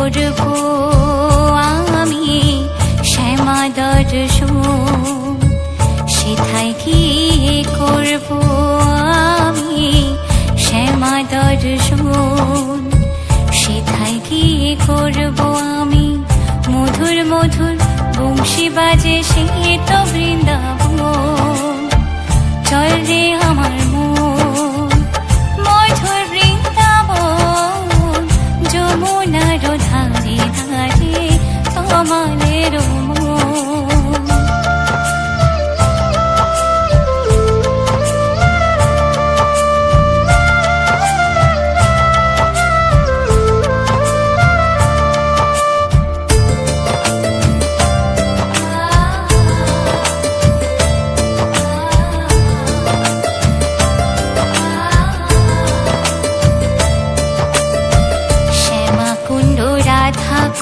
করব আমি শ্যামা দর্শন, সেথায় গিয়ে করব আমি শ্যামা দর্শন, সেথায় গিয়ে করব আমি মধুর মধুর বংশী বাজে সে তো বৃন্দাবন। চল রে আমার মন মধুর বৃন্দাবন, যমুনার ধারে ধারে কমলের মন।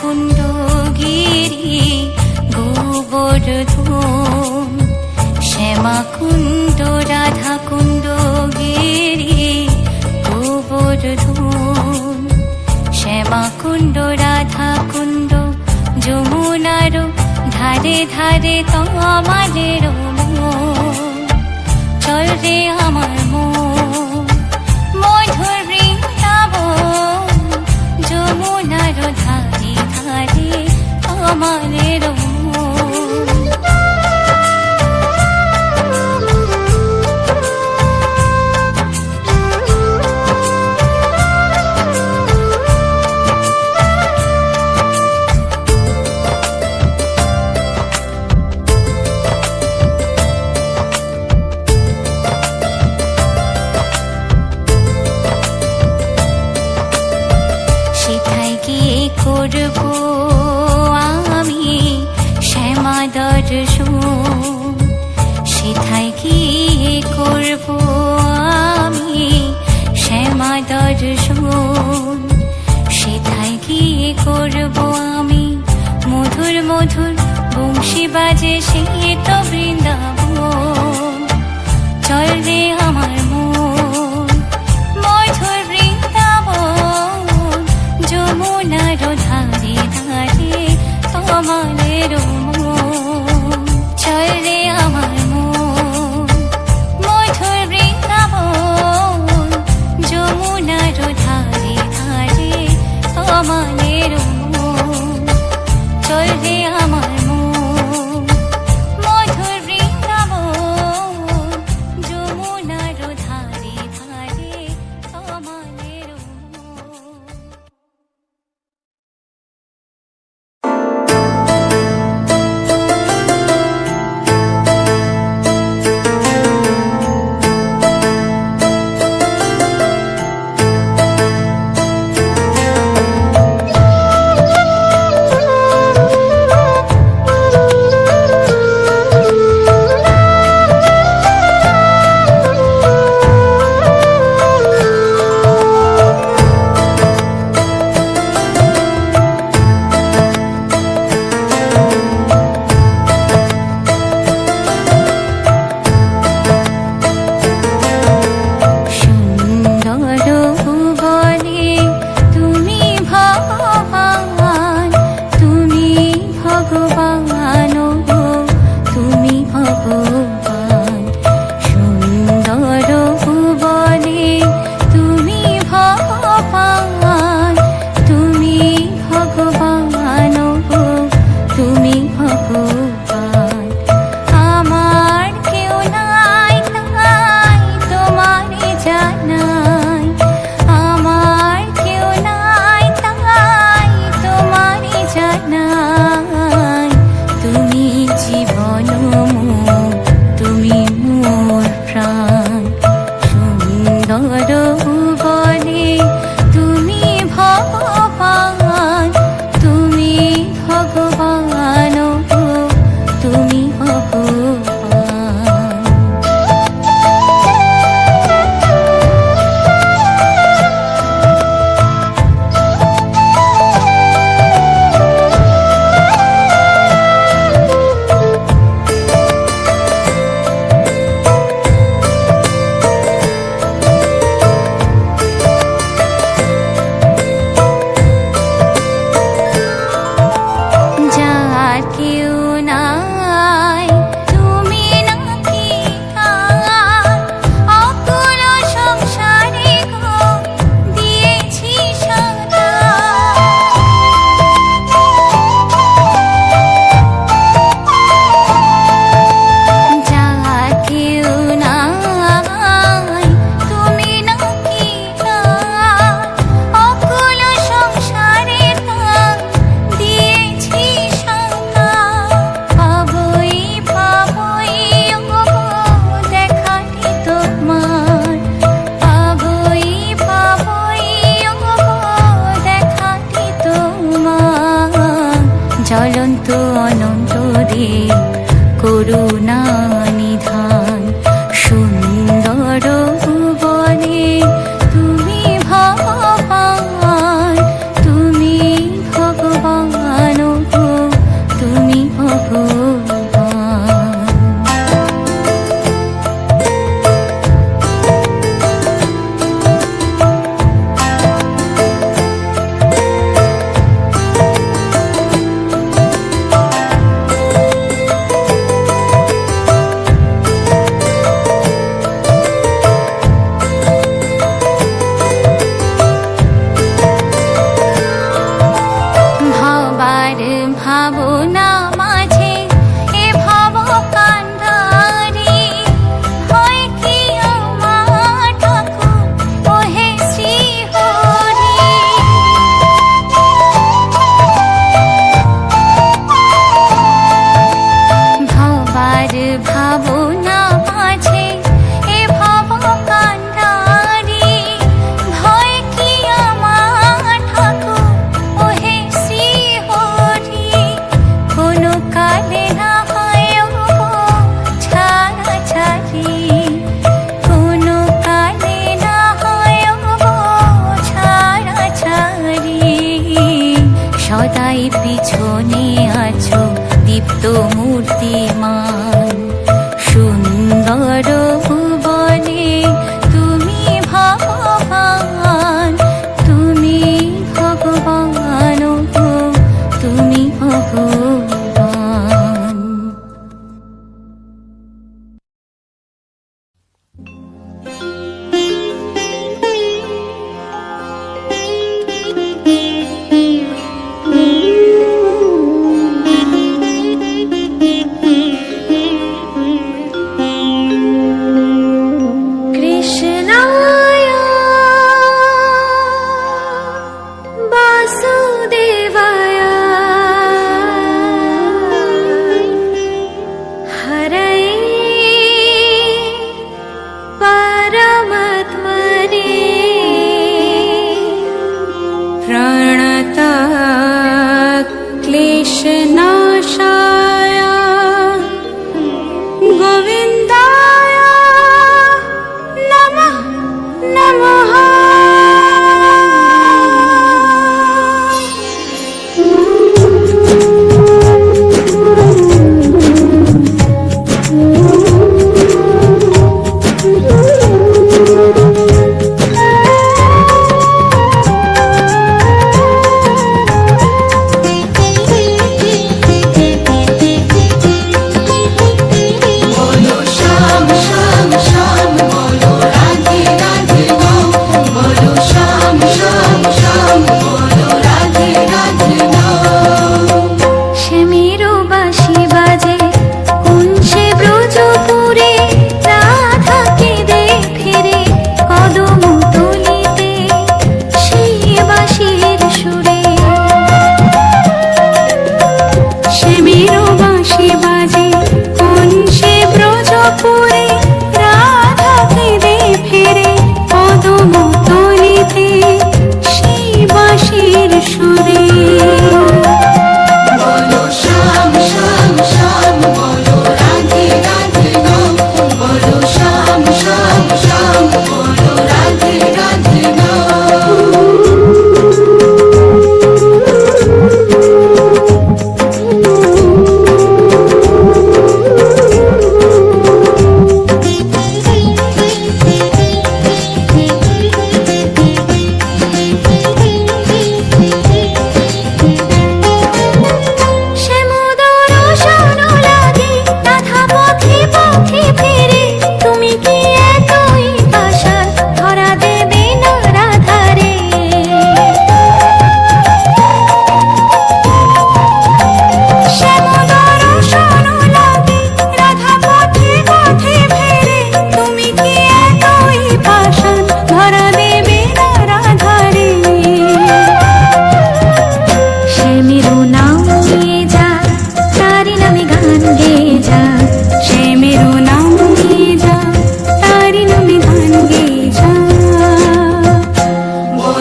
কুণ্ড গিরি গোবর্ধন, শ্যামা কুণ্ড রাধা কুণ্ড গিরি গোবর্ধন, শ্যামা কুণ্ড রাধা কুণ্ড যমুনার ধারে ধারে তোমাদের মন। চল রে আমার মন মধুর বৃন্দাবন, যমুনার ধারে ধারে কমলের মন। সেথায় গিয়ে করব আমি শ্যামা দর্শন, সেথায় গিয়ে করব আমি শ্যামা দর্শন, সেথায় গিয়ে করব আমি মধুর মধুর বংশী বাজে সে তো বৃন্দাবন। চল রে আমার মন মধুর বৃন্দাবন, যমুনার ধারে ধারে কমলের মন। চল রে আমার মন মধুর বৃন্দাবন, যমুনার ধারে ধারে কমলের মন। চল রে আমার মন মধুর বৃন্দাবন, যমুনার ধারে ধারে কমলের মন।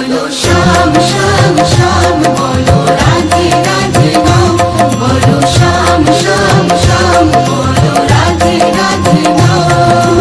বলো শ্যাম শ্যাম শ্যাম, বলো রাধে রাধে নাম, বলো শ্যাম শ্যাম শ্যাম, বলো রাধে রাধে নাম।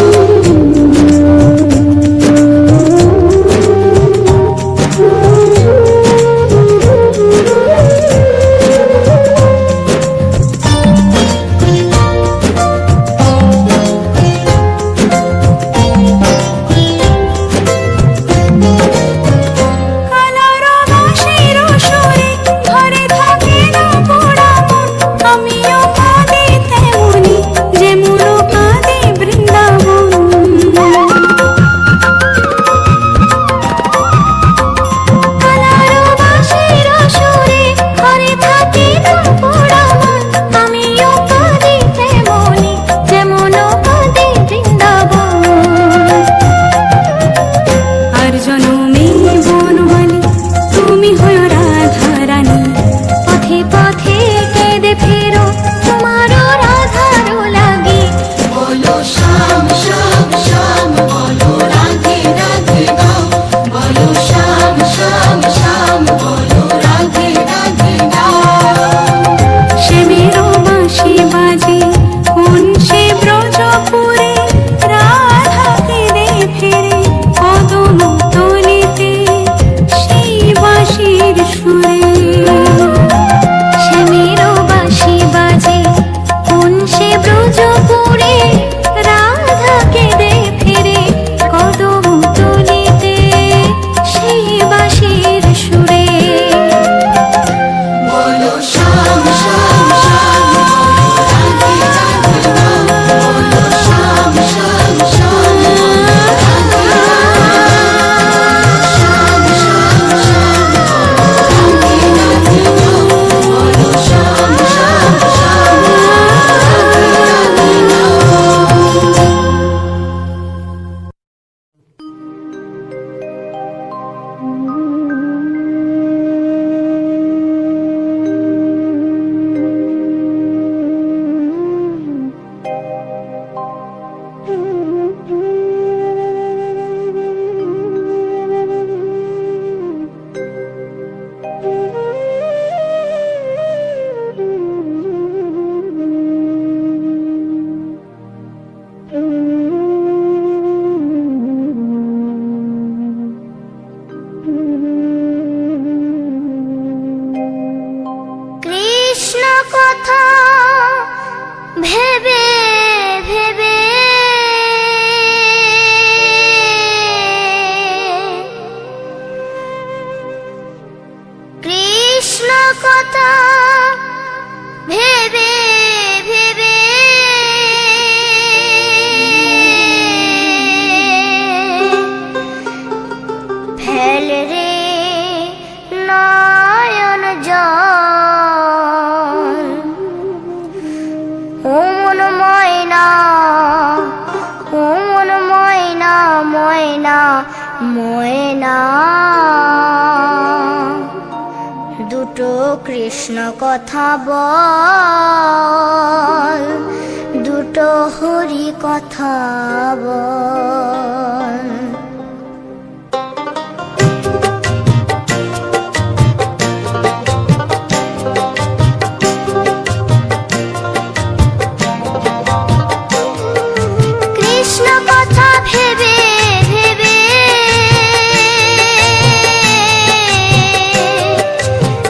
দুটো কৃষ্ণ কথা বল, দুটো হরি কথা বল। কৃষ্ণ কথা ভেবে ভেবে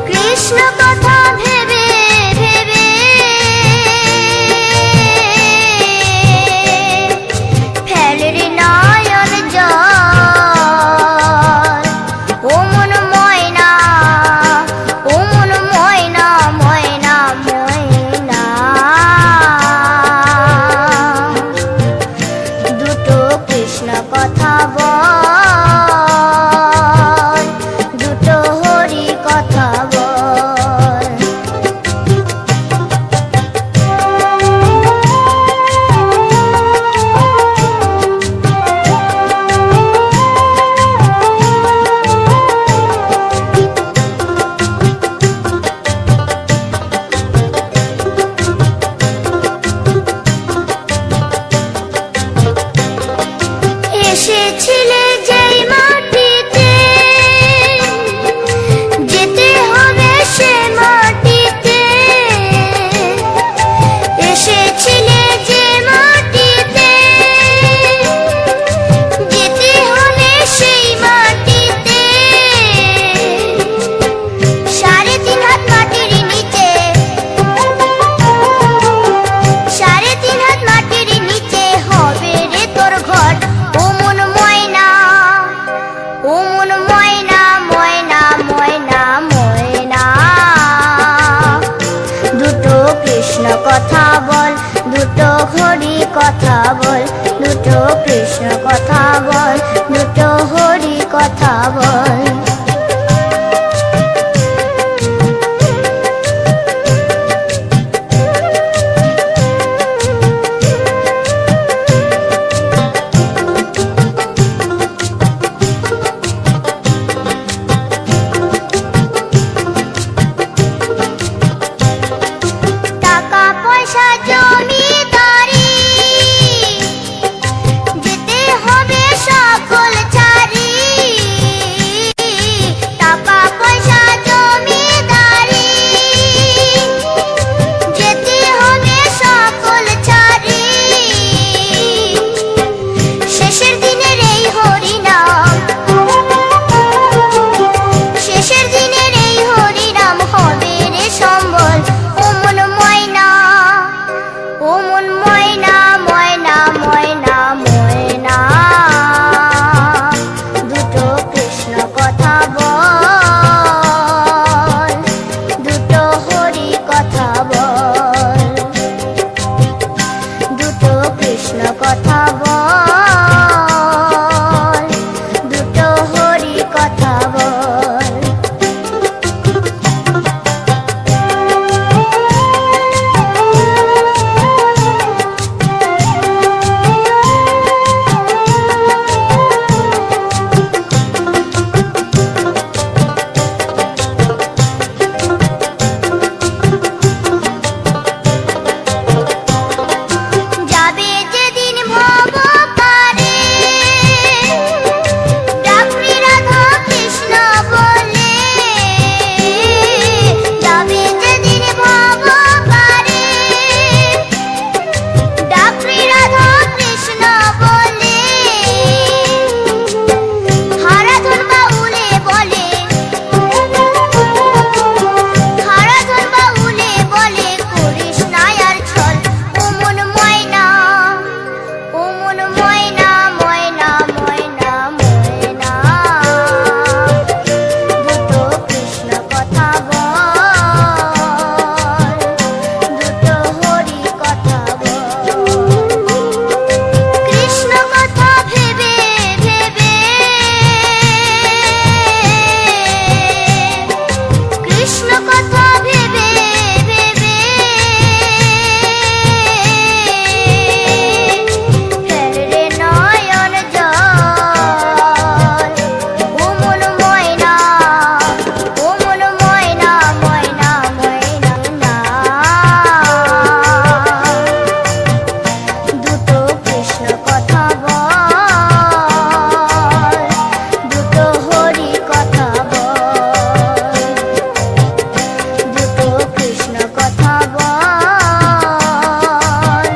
কৃষ্ণ কথা ভেবে ভেবে ফেলে রে নয়ন জল। বল, দুটো হরি কথা বল। টাকা পয়সা জমিদারি যেতে হবে সকল ছাড়ি, টাকা পয়সা জমিদারি যেতে হবে সকল ছাড়ি, শেষের দিনের এই হরিনাম, শেষের দিনের এই হরিনাম হবে রে সম্বল। ও মন ময়না, ও মন ময়না, ময়না ময়না ময়না, দুটো কৃষ্ণ কথা বল, দুটো হরি কথা বল, দুটো কৃষ্ণ কথা বল, দুটো হরি কথা বল। যাবে যেদিন ভব পারে, ডাকবি রাধা কৃষ্ণ বলে, যাবে যেদিন ভব পারে, ডাকবি রাধা কৃষ্ণ বলে, হারাধন বাউলে বলে, হারাধন বাউলে বলে, করিস না আর ছল। ও মন ময়না, ও মন ময়না, ময়না ময়না ময়না, দুটো কৃষ্ণ কথা বল, দুটো হরি কথা বল। কৃষ্ণ কথা ভেবে ভেবে, কৃষ্ণ কথা ভেবে ভেবে, ফেল রে নয়ন জল। ও মন ময়না, ও মন ময়না, ময়না ময়না না, দুটো কৃষ্ণ কথা বল, দুটো হরি কথা বল, দুটো কৃষ্ণ কথা বল,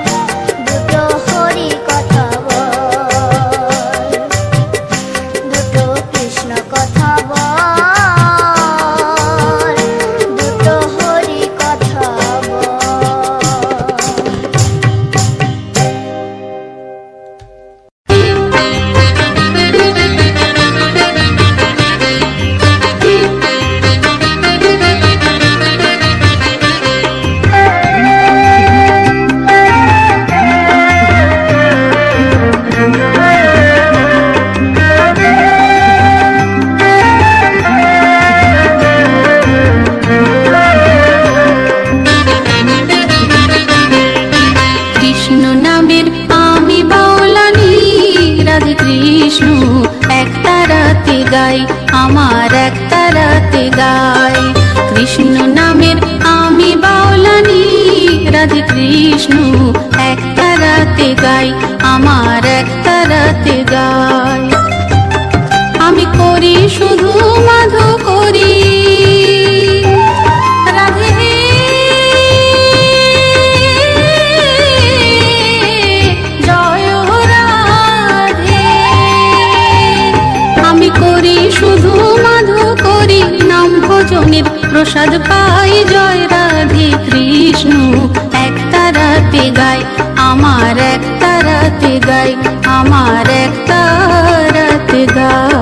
দুটো হরি কথা বল, দুটো কৃষ্ণ কথা বল, দুটো হরি কথা বল। কৃষ্ণ নামের আমি বাউলানি, রাধে কৃষ্ণ এক তারাতে গাই, আমার এক তারাতে গাই। কৃষ্ণ নামের আমি বাউলানি, রাধে কৃষ্ণ এক তারাতে গাই, আমার এক তারাতে গাই। আমি করি শুধু মাধো করি, রাধে জয় রাধে। আমি করি শুধু মাধো করি, নাম ভজনের প্রসাদ পাই, জয় রাধে কৃষ্ণ এক তারাতে গাই, আমার এক তারাতে গাই, আমার এক তারাতে গাই।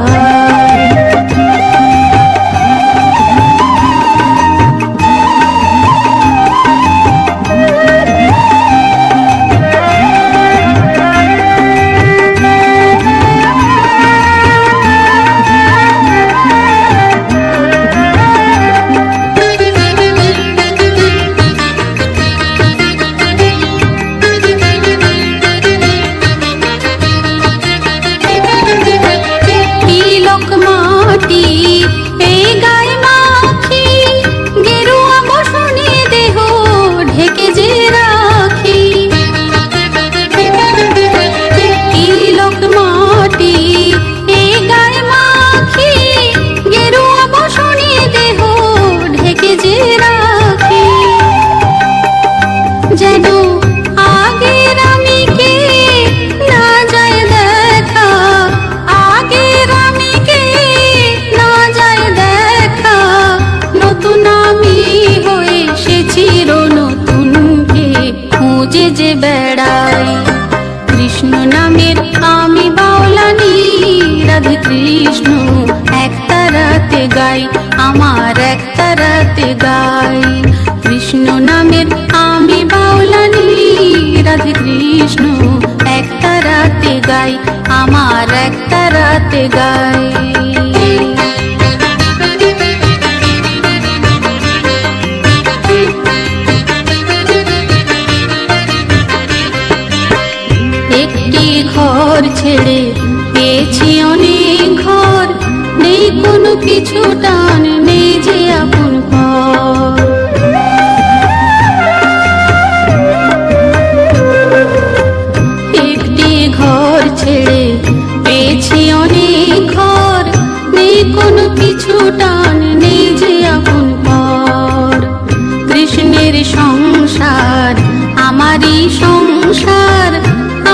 গাই, আমার একটা রাতে গাই। কৃষ্ণ নামের আমি বাউলানি, রাধে কৃষ্ণ একটা রাতে গাই, আমার একটা রাতে গাই। একটি ঘর ছেড়ে পেয়েছি অনেক ঘর, নেই কোনো কিছু টান, নেই যে আপন পর। একটি ঘর ছেড়ে পেয়েছি অনেক ঘর, নেই কোনো কিছু টান, নেই যে আপন পর। কৃষ্ণের সংসার আমারই সংসার,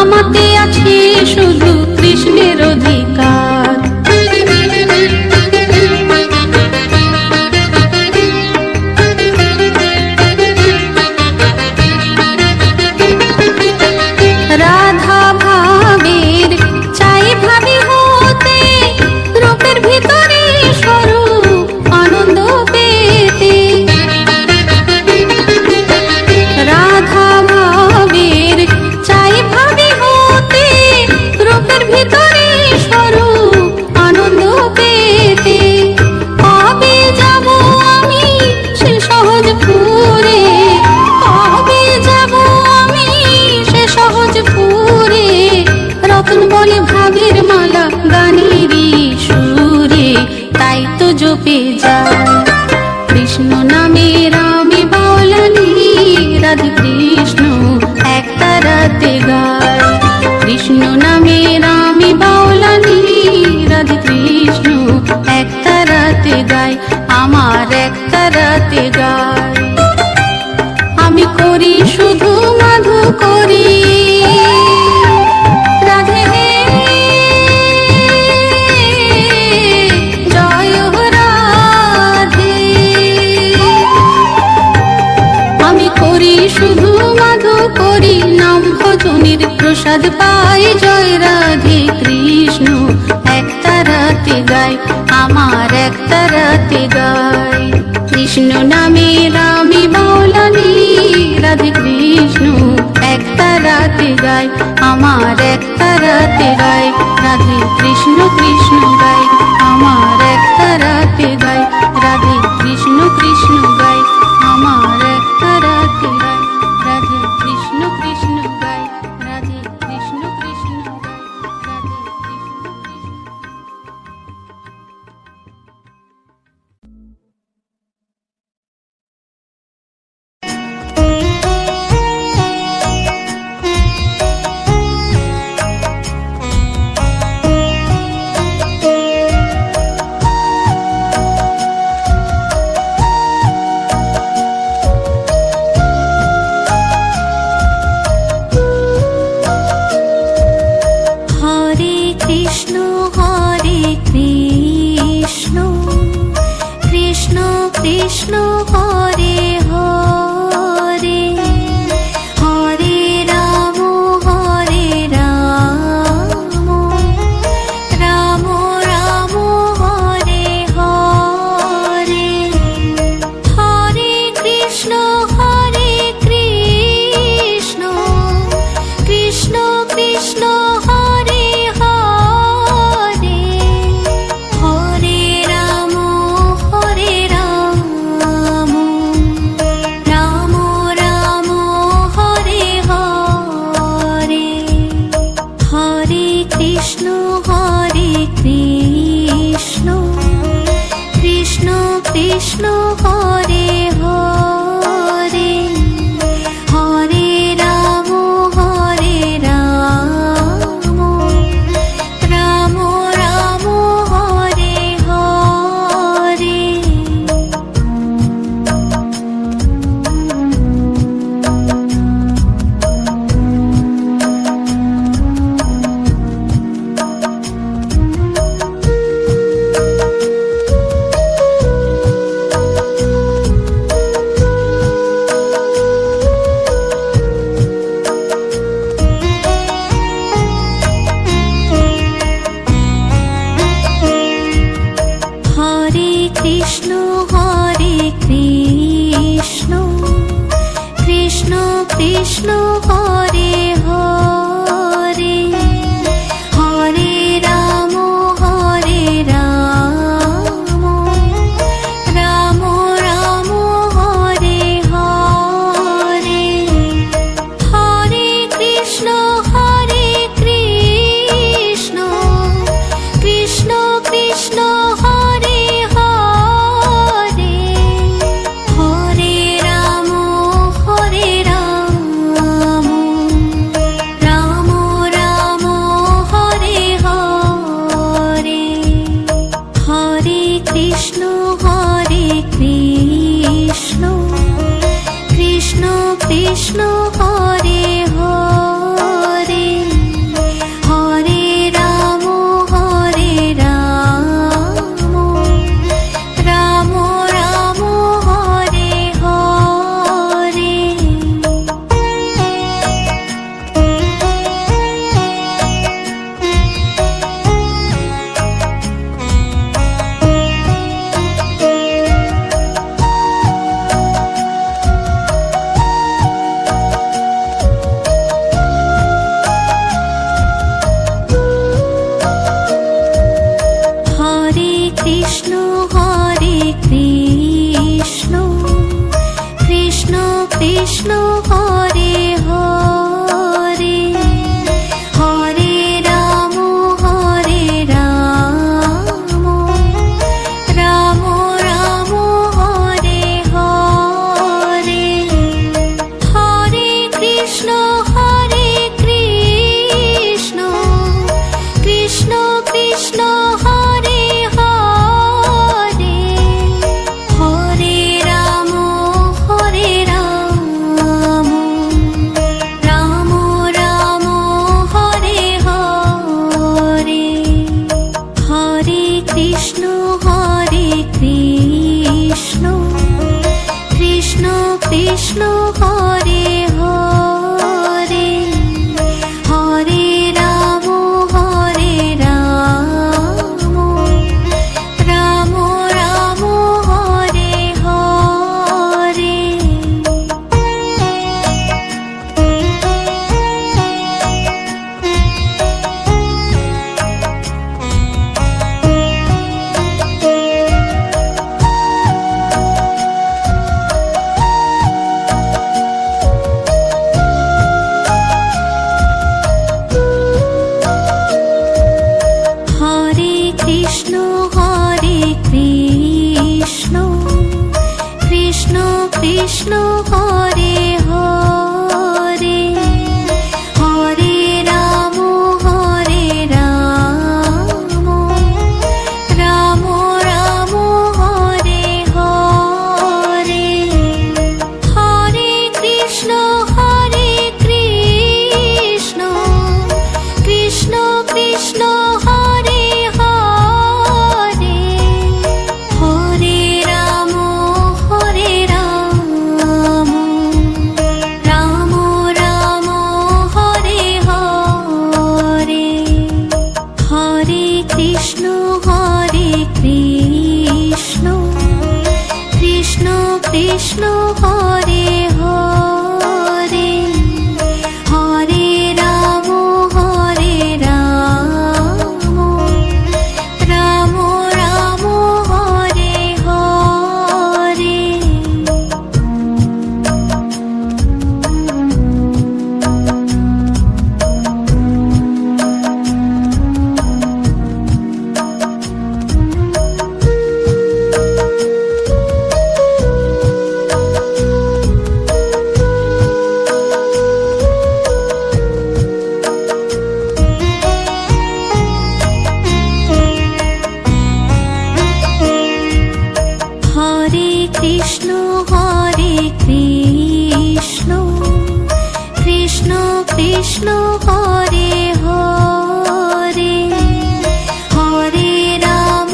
আমাতে আছে শুধু কৃষ্ণের অধিকার। রাধা ভাবের চাই ভাবি হতে, রূপের ভিতরে স্বরূপ আনন্দ পেতে। রাধা ভাবের চাই ভাবি হতে, রূপের ভিতরে স্বরূপ আনন্দ পেতে। কবে যাব আমি সে সহজপুরে, কবে যাব আমি সে সহজপুরে। রতন বলে ভাবের মালা গানেরই সুরে, তাই তো জপে যায় কৃষ্ণ নামের আমি বাউলানি, রাধে কৃষ্ণ একটা রাতে গাই। কৃষ্ণ নামের আমি বাউলানি, রাধে কৃষ্ণ একটা রাতে গাই, আমার একটা রাতে গাই। আমি করি শুধু মাধু করি, রাধে জয় রাধে। আমি করি শুধু মাধু করি, নাম ভজনের প্রসাদ পাই, জয় রাধে কৃষ্ণ একটা রাতে গাই, আমার একটা রাতে গাই। কৃষ্ণ নামের আমি বাউলানি, রাধে কৃষ্ণ একটা রাতে গাই, আমার একটা রাতে গাই। রাধে কৃষ্ণ কৃষ্ণ গাই, আমার একটা রাতে গাই। রাধে কৃষ্ণ কৃষ্ণ গাই, আমার একটা রাতে গাই। রাধে কৃষ্ণ কৃষ্ণ গাই, রাধে কৃষ্ণ কৃষ্ণ গাই, রাধে কৃষ্ণ কৃষ্ণ। কৃষ্ণ কৃষ্ণ কৃষ্ণ হরে হরে হরে রাম রাম রাম হরে হরে হরে কৃষ্ণ কৃষ্ণ কৃষ্ণ হরে হরে হরে রাম রাম রাম হরে হরে হরে কৃষ্ণ কৃষ্ণ কৃষ্ণ হরে হরে হরে রাম রাম রাম হরে হরে হরে কৃষ্ণ কৃষ্ণ কৃষ্ণ হরে হরে হরে রাম রাম রাম হরে হরে হরে কৃষ্ণ কৃষ্ণ কৃষ্ণ হরে হরে হরে রাম রাম রাম হরে হরে হরে কৃষ্ণ কৃষ্ণ কৃষ্ণ হরে হরে হরে রাম রাম রাম হরে হরে হরে কৃষ্ণ কৃষ্ণ কৃষ্ণ হরে হরে হরে রাম রাম রাম হরে হরে হরে কৃষ্ণ কৃষ্ণ কৃষ্ণ হরে হরে হরে রাম রাম রাম হরে হরে হরে কৃষ্ণ কৃষ্ণ কৃষ্ণ হরে হরে হরে রাম রাম রাম হরে হরে হরে কৃষ্ণ কৃষ্ণ কৃষ্ণ হরে হরে হরে রাম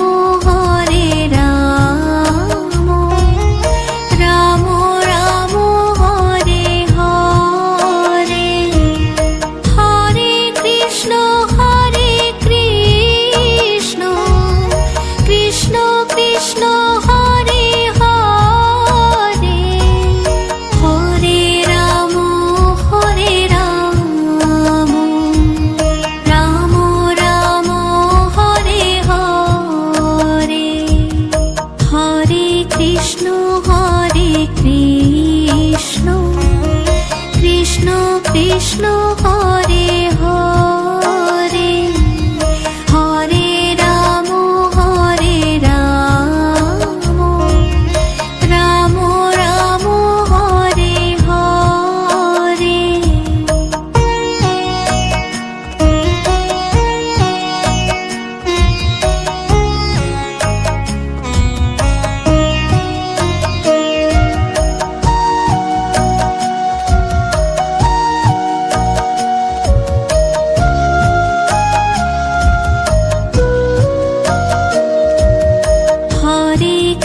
রাম রাম হরে হরে হরে কৃষ্ণ কৃষ্ণ কৃষ্ণ কৃষ্ণ হরে কৃষ্ণ কৃষ্ণ কৃষ্ণ হরে হরে হরে রাম রাম রাম হরে হরে।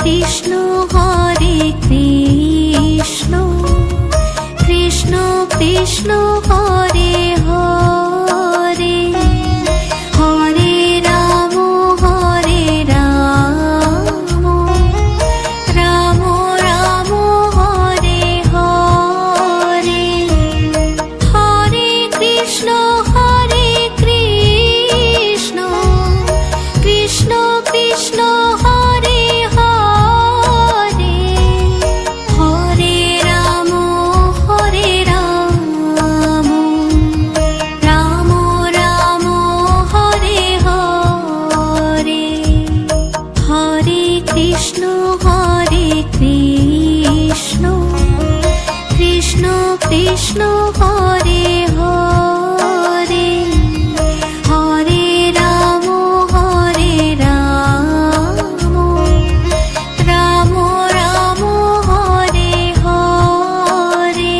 কৃষ্ণ হরে কৃষ্ণ কৃষ্ণ কৃষ্ণ হরে হরে হরে রাম রাম রাম হরে হরে হরে কৃষ্ণ কৃষ্ণ কৃষ্ণ হরে হরে হরে রাম রাম রাম হরে হরে হরে কৃষ্ণ কৃষ্ণ কৃষ্ণ কৃষ্ণ হরে হরে হরে রাম রাম রাম হরে হরে।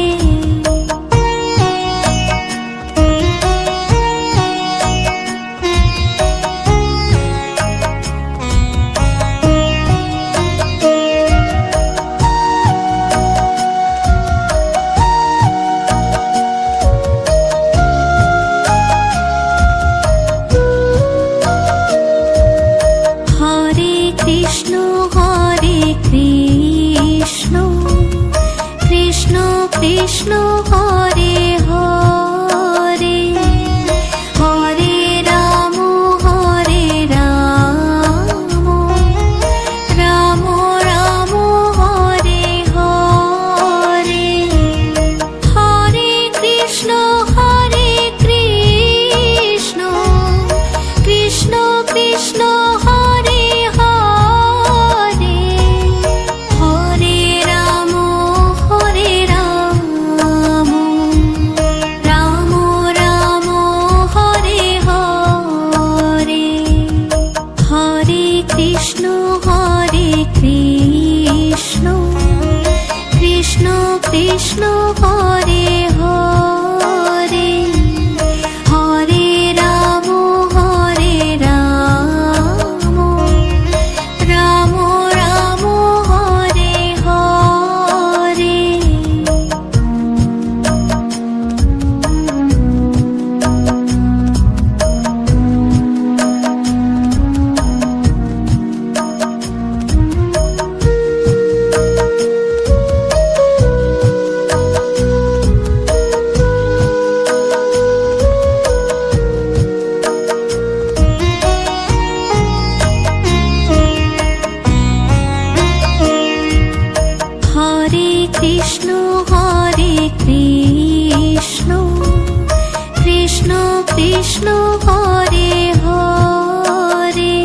হরে কৃষ্ণ কৃষ্ণ কৃষ্ণ কৃষ্ণ হরে হরে হরে রাম রাম রাম হরে হরে হরে কৃষ্ণ কৃষ্ণ কৃষ্ণ হরে হরে হরে রাম রাম রাম হরে হরে হরে কৃষ্ণ কৃষ্ণ কৃষ্ণ কৃষ্ণ হরে হরে হরে রাম রাম রাম হরে হরে। হরে কৃষ্ণ কৃষ্ণ কৃষ্ণ কৃষ্ণ হরে হরে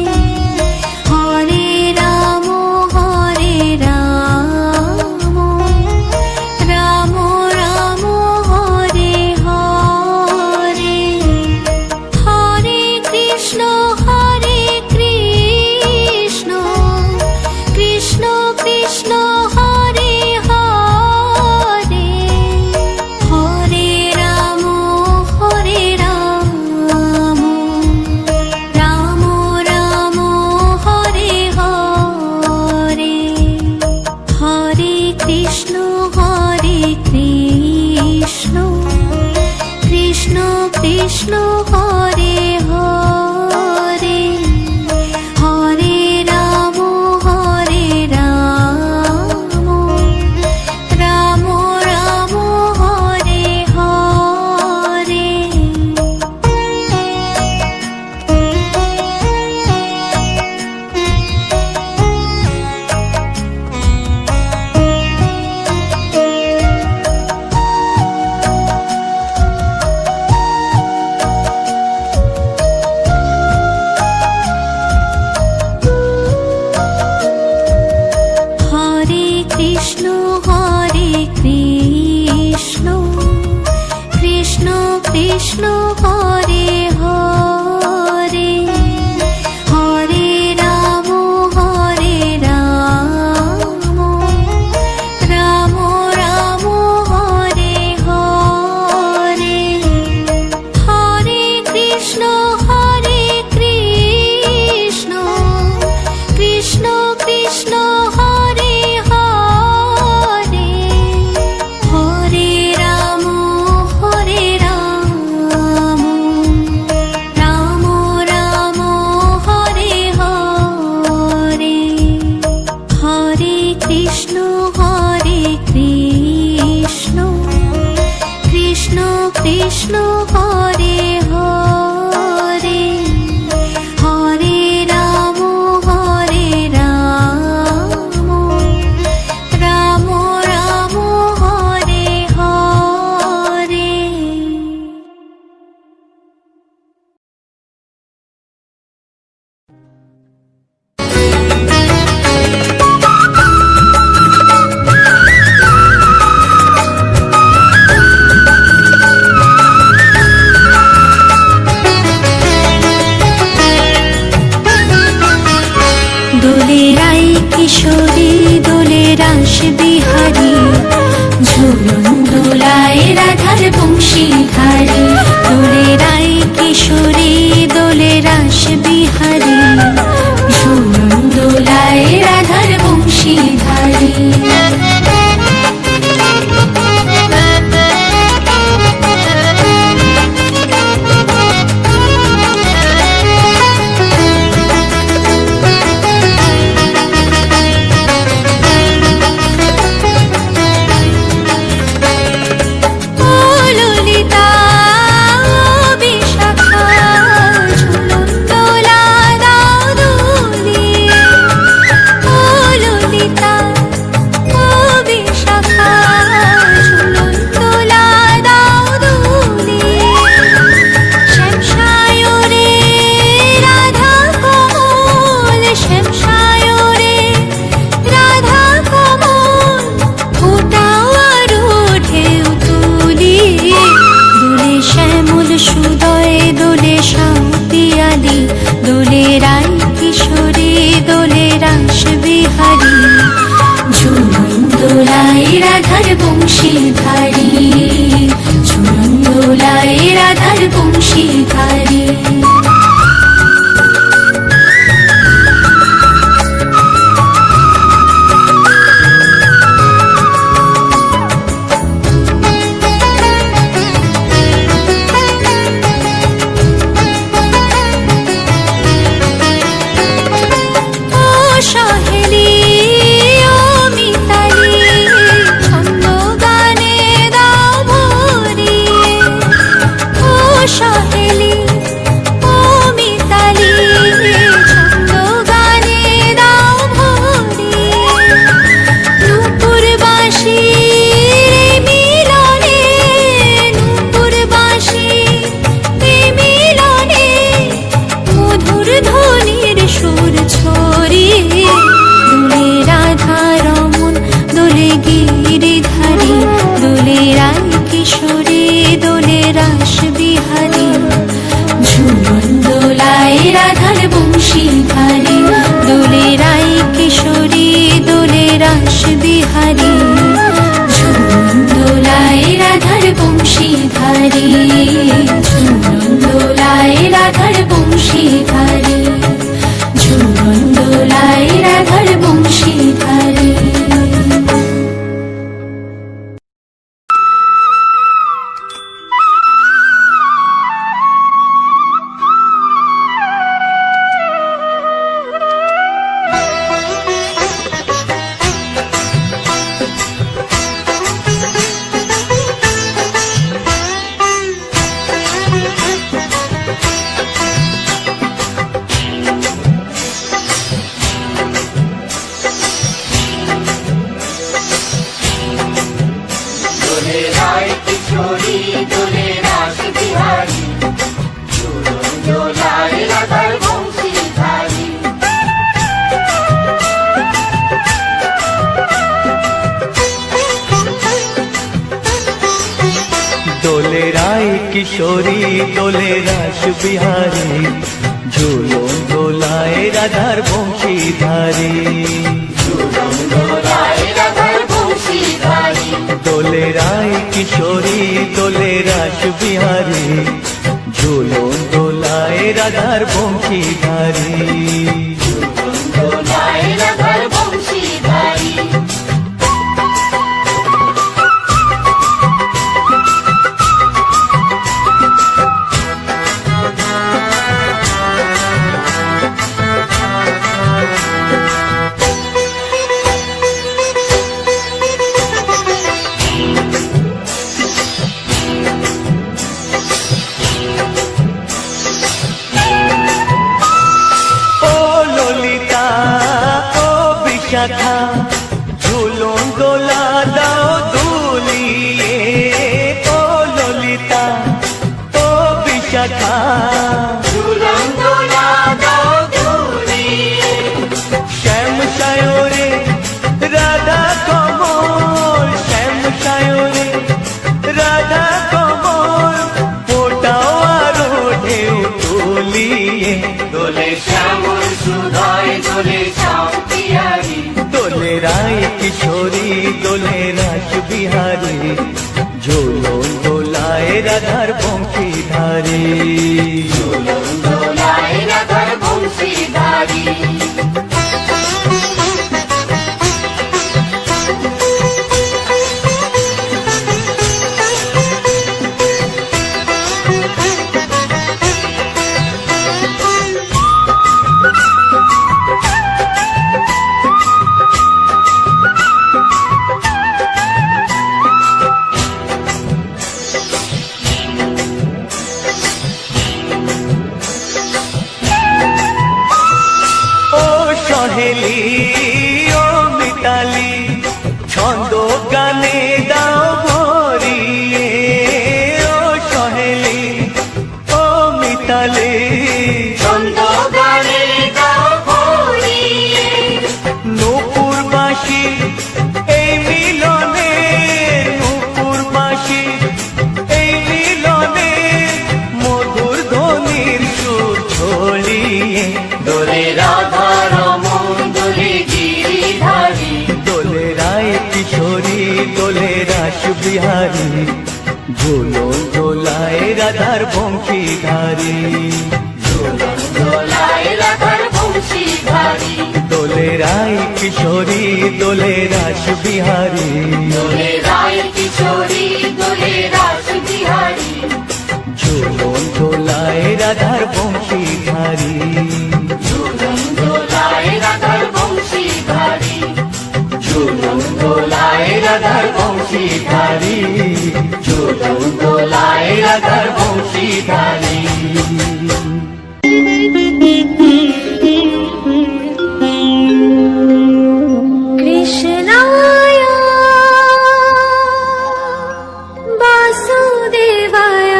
হরে রাম রাম রাম হরে হরে হরে কৃষ্ণ কৃষ্ণ কৃষ্ণ কৃষ্ণ হরে হরে হরে রাম রাম রাম হরে হরে হরে কৃষ্ণ কৃষ্ণ কৃষ্ণ কৃষ্ণ হরে হরে হরে রাম কৃষ্ণ হরে কৃষ্ণ কৃষ্ণ কৃষ্ণ হরে হরে হরে রাম রাম রাম হরে হরে হরে কৃষ্ণ কৃষ্ণ কৃষ্ণ হরে হরে হরে রাম রাম রাম হরে হরে হরে কৃষ্ণ কৃষ্ণ কৃষ্ণ হরে হরে হরে রাম রাম রাম হরে হরে। দোলে রাই কিশোরী দোলে রাস বিহারী ঝুলন দোলায় রাধার বংশীধারী দোলে রাই কিশোরী দোলে রাস বিহারী ঝুলন দোলায় রাধার বংশীধারী সুদয় দোলে শান্তিয়ালি দোলে রাই কিশোরী দোলে রাস বিহারী ঝুলন দোলায় রাধার বংশীধারী ঝুলন দোলায় রাধার বংশীধারী কিশোরী দোলে রাস বিহারী, ঝুলন দোলায় রাধার বংশীধারী। দোলে রায় কিশোরী দোলে রাস বিহারী, ঝুলন দোলায় রাধার বংশীধারী। শাখা ঝুলন দোলা দাও দুলিয়ে, ও ললিতা ও বিশাখা ঝুলন দোলা দাও দুলিয়ে। শ্যাম সায়রে রাধা কমল, শ্যাম সায়রে রাধা কমল, ফোটাও আরো ঢেউ তুলিয়ে। দোলে শ্যামল সুধায় দোলে শ্যাম বিহারী, দোলে রায় কিশোরী দোলে রাস বিহারী, ঝুলন দোলায় রাধার বংশীধারী। ঝুলন দোলায় রাধার বংশীধারী। সহেলি ও মিতালি ছন্দ গানে দাও ভরিয়ে, ও সহেলি ও মিতালি ছন্দ গানে দাও ভরিয়ে। নূপুর বাঁশি এই মিলনে, নূপুর বাঁশি এই মিলনে, মধুর ধ্বনির সুর ছড়িয়ে। দোলে রাধা দোলে রায় কিশোরী দোলে রাস বিহারী, ঝুলন দোলায় রাধার বংশীধারী। ঝুলন দোলায় রাধার বংশীধারী। দোলে রায় কিশোরী দোলে রাস বিহারী, দোলে রায় কিশোরী দোলে রাস বিহারী, ঝুলন দোলায় রাধার বংশীধারী। ঝুলন দোলায় রাধার বংশীধারী, ঝুলন দোলায় রাধার বংশীধারী, ঝুলন দোলায় রাধার বংশীধারী। কৃষ্ণায় বাসুদেবায়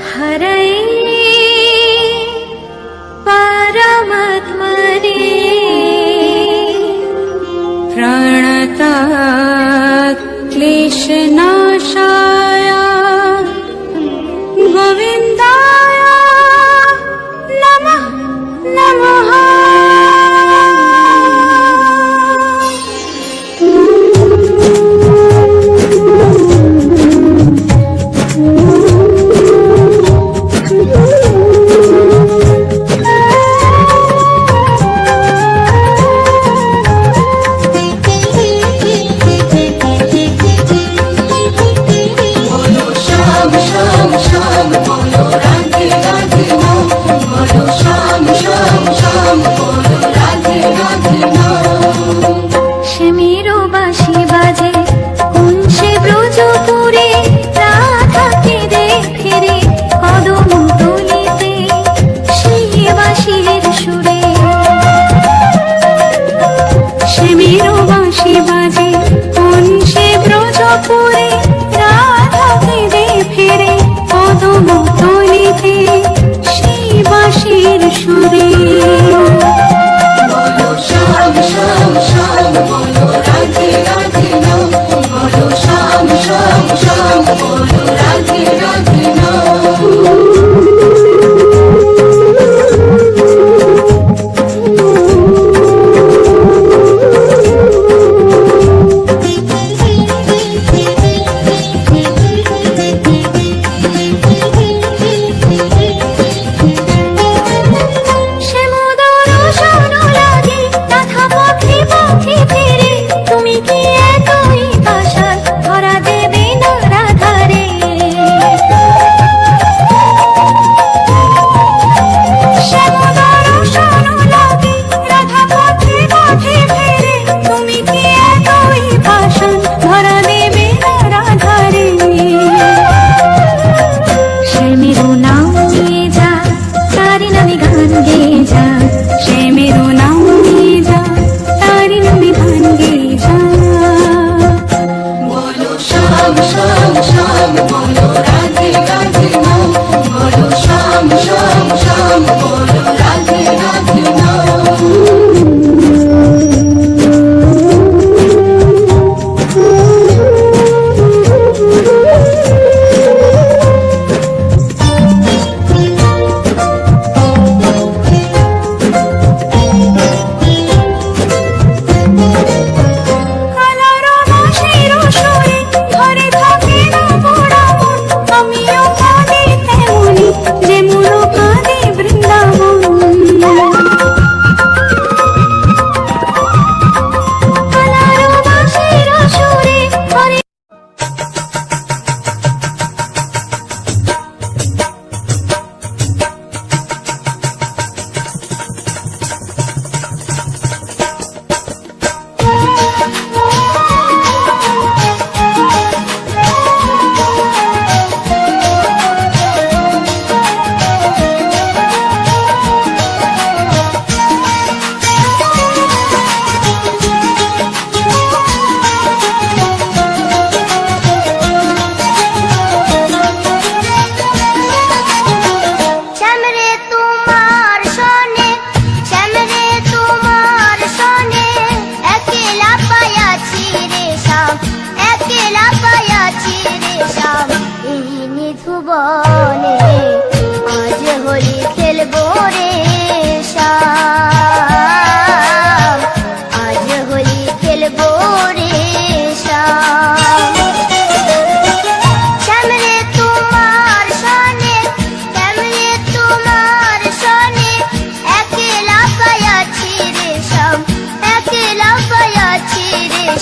হরয়ে परमात्मने प्रणतः क्लेशनाशाय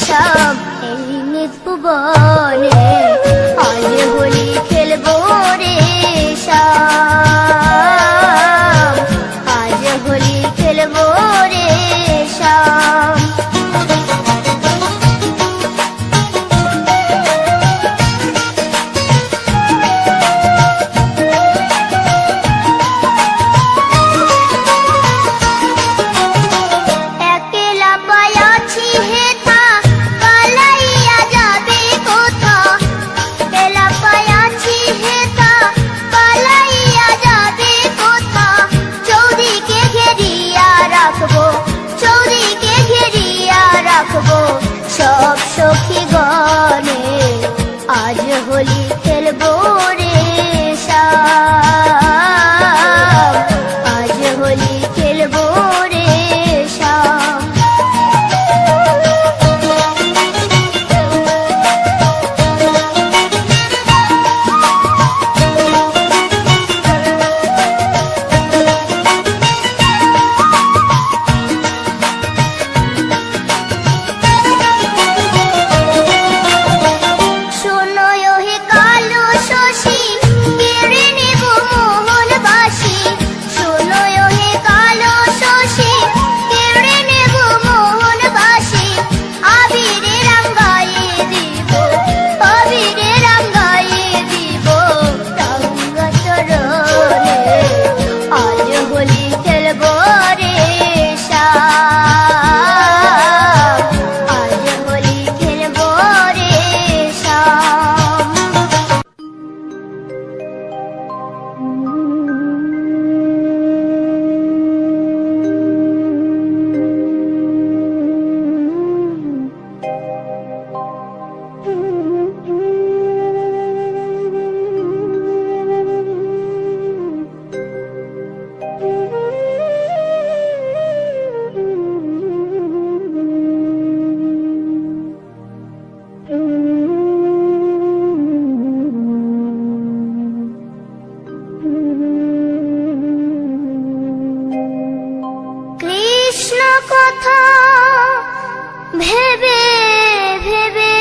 সব এই নিজ ভুবনে আজ হোলি খেলবো রে শাম আজ হোলি খেলবো রে শাম একলা পায়াছি হেথা পালাইয়া যাবে কোথা একলা পায়াছি হেথা পালাইয়া যাবে কোথা চৌদিকে ঘেরিয়া রাখবো চৌদিকে ঘেরিয়া রাখবো সব সখী গণে আজ হোলি খেলবো রে শাম আজ হোলি খেলবো রে শাম শোনো হে কালো শশী কেড়ে নেব মোহন বাসি শোনো হে কালো শশী কেড়ে নেব মোহন বাসি আবিরে রঙ্গায়ে দিব আবিরে রঙ্গায়ে দিব রঙ্গ চরণে আজ হোলি খেলবো রে শাম আজ হোলি খেলবো রে শাম কৃষ্ণ কথা ভেবে ভেবে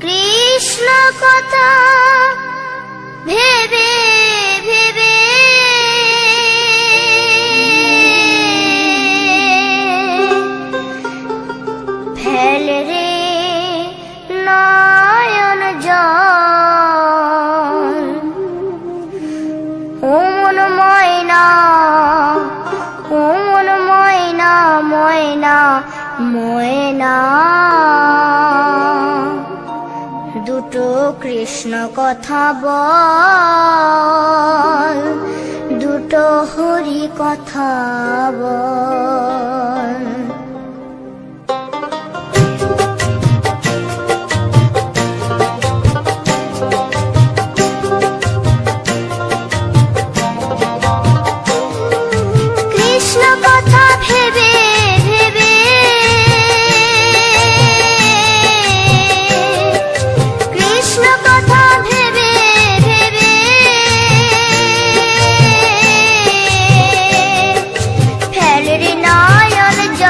কৃষ্ণ কথা ভেবে ভেবে ফেল রে নয়ন জল ও মন ময়না ও মন ময়না ময়না ময়না দুটো কৃষ্ণ কথা বল দুটো হরি কথা বল কৃষ্ণ কথা ভেবে ভেবে কৃষ্ণ কথা ভেবে ভেবে ফেল রে নয়ন জল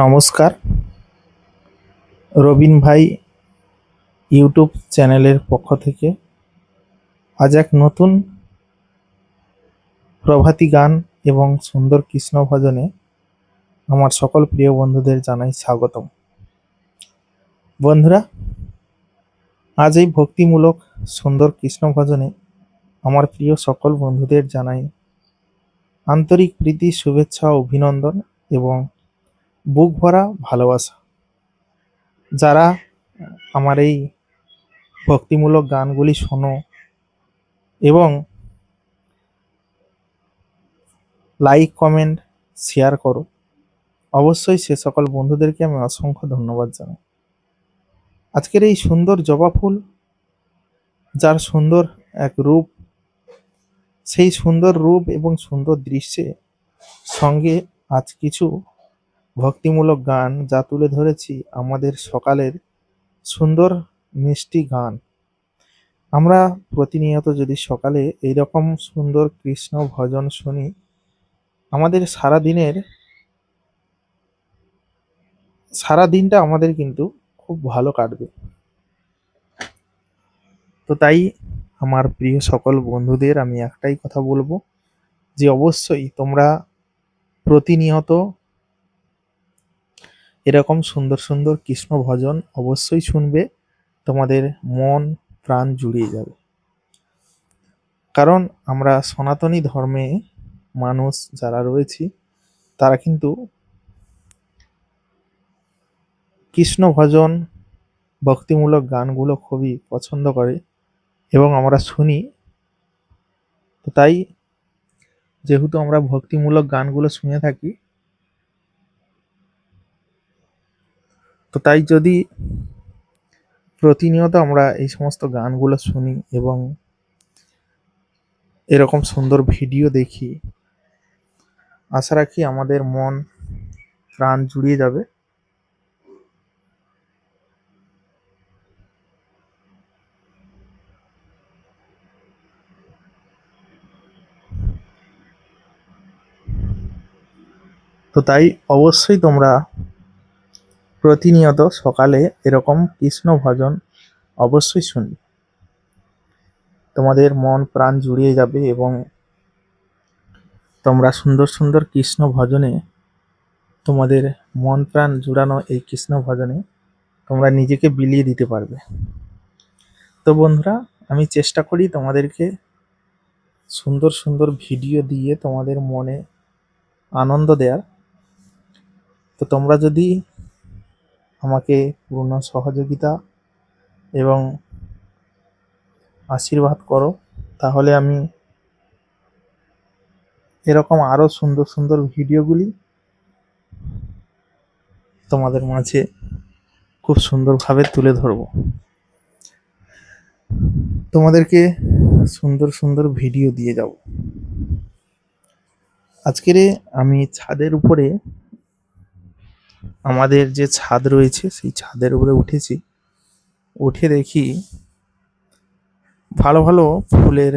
নমস্কার, রবিন ভাই ইউটিউব চ্যানেলের পক্ষ থেকে আজ এক নতুন প্রভাতী গান এবং সুন্দর কৃষ্ণ ভজনে আমার সকল প্রিয় বন্ধুদের জানাই স্বাগতম। বন্ধুরা, আজ এই ভক্তিমূলক সুন্দর কৃষ্ণ ভজনে আমার প্রিয় সকল বন্ধুদের জানাই আন্তরিক প্রীতি, শুভেচ্ছা, অভিনন্দন এবং বুক ভরা ভালোবাসা। যারা আমার এই ভক্তিমূলক গানগুলি শোনো এবং লাইক, কমেন্ট, শেয়ার করো, অবশ্যই সে সকল বন্ধুদেরকে আমি অসংখ্য ধন্যবাদ জানাই। আজকের এই সুন্দর জবা ফুল, যার সুন্দর এক রূপ, সেই সুন্দর রূপ এবং সুন্দর দৃশ্যে সঙ্গে আজ কিছু ভক্তিমূলক গান যা তুলে ধরেছি আমাদের সকালের সুন্দর মিষ্টি গান। আমরা প্রতিনিয়ত যদি সকালে এইরকম সুন্দর কৃষ্ণ ভজন শুনি, আমাদের সারা দিনটা আমাদের কিন্তু খুব ভালো কাটবে। তো তাই আমার প্রিয় সকল বন্ধুদের আমি একটাই কথা বলবো যে অবশ্যই তোমরা প্রতিনিয়ত এরকম সুন্দর সুন্দর কৃষ্ণ ভজন অবশ্যই শুনবে, তোমাদের মন প্রাণ জুড়িয়ে যাবে। কারণ আমরা সনাতনী ধর্মে মানুষ যারা রয়েছি তারা কিন্তু কৃষ্ণ ভজন, ভক্তিমূলক গানগুলো খুবই পছন্দ করে এবং আমরা শুনি। তো তাই যেহেতু আমরা ভক্তিমূলক গানগুলো শুনে থাকি, তো তাই যদি প্রতিনিয়ত আমরা এই সমস্ত গানগুলো শুনি এবং এরকম সুন্দর ভিডিও দেখি, আশা রাখি আমাদের মন প্রাণ জুড়িয়ে যাবে। তো তাই অবশ্যই তোমরা প্রতিনিয়ত সকালে এরকম কৃষ্ণ ভজন অবশ্যই শুনবে, তোমাদের মন প্রাণ জুড়িয়ে যাবে এবং তোমরা সুন্দর সুন্দর কৃষ্ণ ভজনে, তোমাদের মন প্রাণ জুড়ানো এই কৃষ্ণ ভজনে তোমরা নিজেকে বিলিয়ে দিতে পারবে। তো বন্ধুরা, আমি চেষ্টা করি তোমাদেরকে সুন্দর সুন্দর ভিডিও দিয়ে তোমাদের মনে আনন্দ দেওয়ার। তো তোমরা যদি আমাকে পূর্ণ সহযোগিতা এবং আশীর্বাদ করো, তাহলে আমি এরকম আরো সুন্দর সুন্দর ভিডিওগুলি তোমাদের মাঝে খুব সুন্দরভাবে তুলে ধরবো। তোমাদেরকে সুন্দর সুন্দর ভিডিও দিয়ে যাব। আজকের আমি ছাদের উপরে, আমাদের যে ছাদ রয়েছে সেই ছাদের উপরে উঠেছি। উঠে দেখি ভালো ভালো ফুলের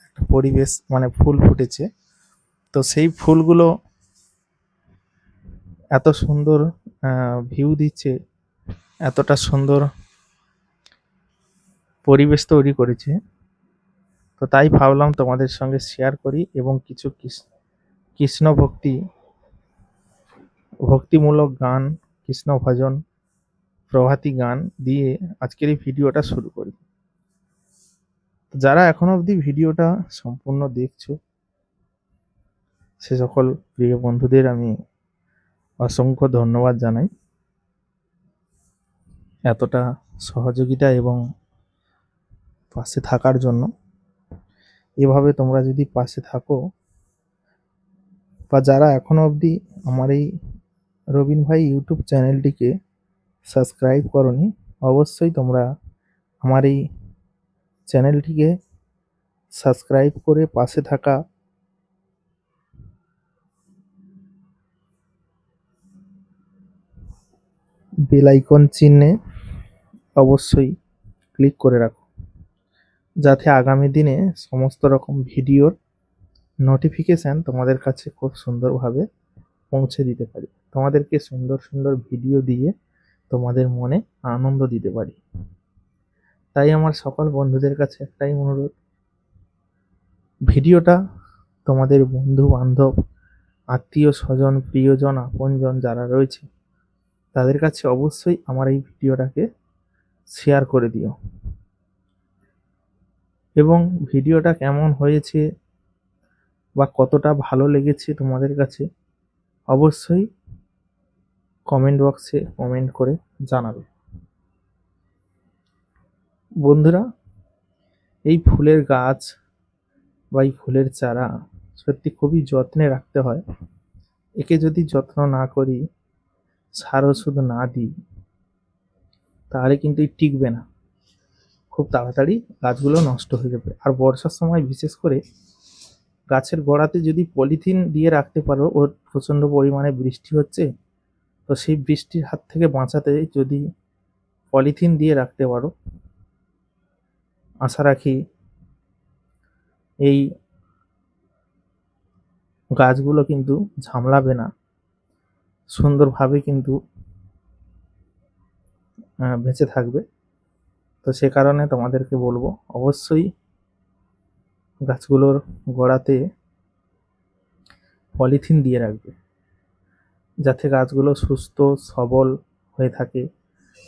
একটা পরিবেশ, মানে ফুল ফুটেছে। তো সেই ফুলগুলো এত সুন্দর ভিউ দিচ্ছে, এতটা সুন্দর পরিবেশ তৈরি করেছে। তো তাই ভাবলাম তোমাদের সঙ্গে শেয়ার করি এবং কিছু কৃষ্ণ ভক্তিমূলক গান, কৃষ্ণ ভজন, প্রভাতী গান দিয়ে আজকের এই ভিডিওটা শুরু করি। যারা এখনো অবধি ভিডিওটা সম্পূর্ণ দেখছো, সে সকল প্রিয় বন্ধুদের আমি অসংখ্য ধন্যবাদ জানাই এতটা সহযোগিতা এবং পাশে থাকার জন্য। এভাবে তোমরা যদি পাশে থাকো, বা যারা এখনো অবধি আমার এই রবিন ভাই ইউটিউব চ্যানেলটিকে সাবস্ক্রাইব করনি, অবশ্যই তোমরা আমার এই চ্যানেলটিকে সাবস্ক্রাইব করে পাশে থাকা বেল আইকন চিহ্নে অবশ্যই ক্লিক করে রাখো, যাতে আগামী দিনে সমস্ত রকম ভিডিওর নোটিফিকেশান তোমাদের কাছে খুব সুন্দরভাবে পৌঁছে দিতে পারি, তোমাদেরকে সুন্দর সুন্দর ভিডিও দিয়ে তোমাদের মনে আনন্দ দিতে পারি। তাই আমার সকল বন্ধুদের কাছে একটাই অনুরোধ, ভিডিওটা তোমাদের বন্ধু বান্ধব, আত্মীয় স্বজন, প্রিয়জন, আপনজন যারা রয়েছে তাদের কাছে অবশ্যই আমার এই ভিডিওটাকে শেয়ার করে দিও। এবং ভিডিওটা কেমন হয়েছে বা কতটা ভালো লেগেছে তোমাদের কাছে অবশ্যই কমেন্ট বক্সে কমেন্ট করে জানাবে। বন্ধুরা, এই ফুলের গাছ বা এই ফুলের চারা সত্যি খুবই যত্নে রাখতে হয়। একে যদি যত্ন না করি, সার ওষুধ না দিই, তাহলে কিন্তু টিকবে না, খুব তাড়াতাড়ি গাছগুলো নষ্ট হয়ে যাবে। আর বর্ষার সময় বিশেষ করে গাছের গোড়াতে যদি পলিথিন দিয়ে রাখতে পারো, ওর প্রচণ্ড পরিমাণে বৃষ্টি হচ্ছে, তো সেই বৃষ্টির হাত থেকে বাঁচাতে যদি পলিথিন দিয়ে রাখতে পারো, আশা রাখি এই গাছগুলো কিন্তু ঝামলাবে না, সুন্দরভাবে কিন্তু বেঁচে থাকবে। তো সে কারণে তোমাদেরকে বলবো অবশ্যই গাছগুলোর গোড়াতে পলিথিন দিয়ে রাখবে, যাতে গাছগুলো সুস্থ সবল হয়ে থাকে,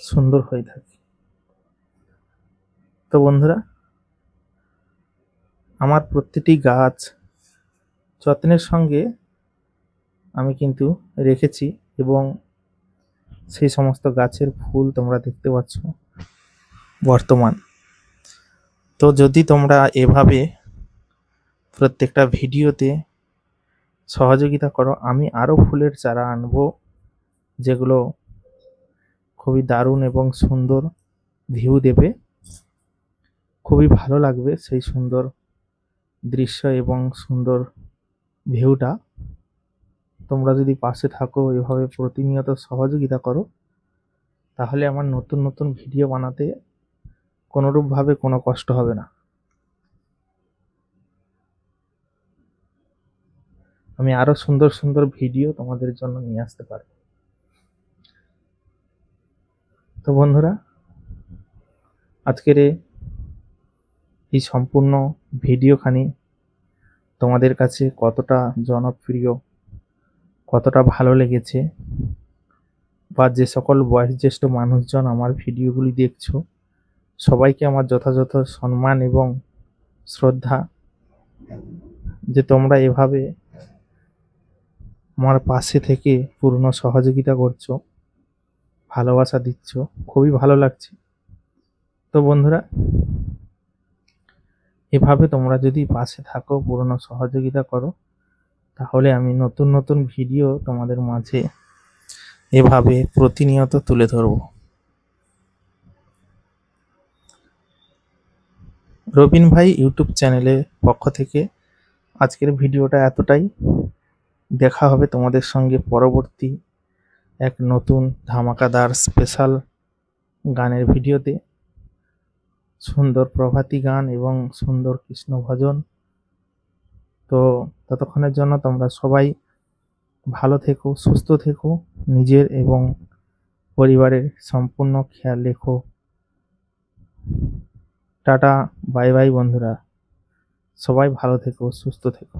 সুন্দর হয়ে থাকে। তো বন্ধুরা, আমার প্রতিটি গাছ যত্নের সঙ্গে আমি কিন্তু রেখেছি, এবং সেই সমস্ত গাছের ফুল তোমরা দেখতে পাচ্ছ বর্তমান। তো যদি তোমরা এভাবে প্রত্যেকটা ভিডিওতে সহযোগিতা করো, আমি আরও ফুলের চারা আনবো, যেগুলো খুবই দারুণ এবং সুন্দর ভিউ দেবে, খুবই ভালো লাগবে সেই সুন্দর দৃশ্য এবং সুন্দর ভিউটা। তোমরা যদি পাশে থাকো, এভাবে প্রতিনিয়ত সহযোগিতা করো, তাহলে আমার নতুন নতুন ভিডিও বানাতে কোনোরূপভাবে কোনো কষ্ট হবে না। আমি আরো সুন্দর সুন্দর ভিডিও তোমাদের জন্য নিয়ে আসতে পারবো। তো বন্ধুরা, আজকের এই সম্পূর্ণ ভিডিওখানি তোমাদের কাছে কতটা জনপ্রিয়, কতটা ভালো লেগেছে, বা যে সকল বয়োজ্যেষ্ঠ মানুষজন আমার ভিডিওগুলি দেখছো, সবাইকে আমার যথাযথ সম্মান এবং শ্রদ্ধা, যে তোমরা এভাবে আমার পাশে থেকে পূর্ণ সহযোগিতা করছো, ভালোবাসা দিচ্ছ, খুবই ভালো লাগছে। তো বন্ধুরা, এভাবে তোমরা যদি পাশে থাকো, পূর্ণ সহযোগিতা করো, তাহলে আমি নতুন নতুন ভিডিও তোমাদের মাঝে এভাবে প্রতিনিয়ত তুলে ধরব। রবিন ভাই ইউটিউব চ্যানেলের পক্ষ থেকে আজকের ভিডিওটা এতটাই। দেখা হবে তোমাদের সঙ্গে পরবর্তী এক নতুন ধামাকাদার স্পেশাল গানের ভিডিওতে, সুন্দর প্রভাতী গান এবং সুন্দর কৃষ্ণ ভজন। তো ততক্ষণের জন্য তোমরা সবাই ভালো থেকো, সুস্থ থেকো, নিজের এবং পরিবারের সম্পূর্ণ খেয়াল রেখো। টাটা, বাই বাই বন্ধুরা, সবাই ভালো থেকো, সুস্থ থেকো।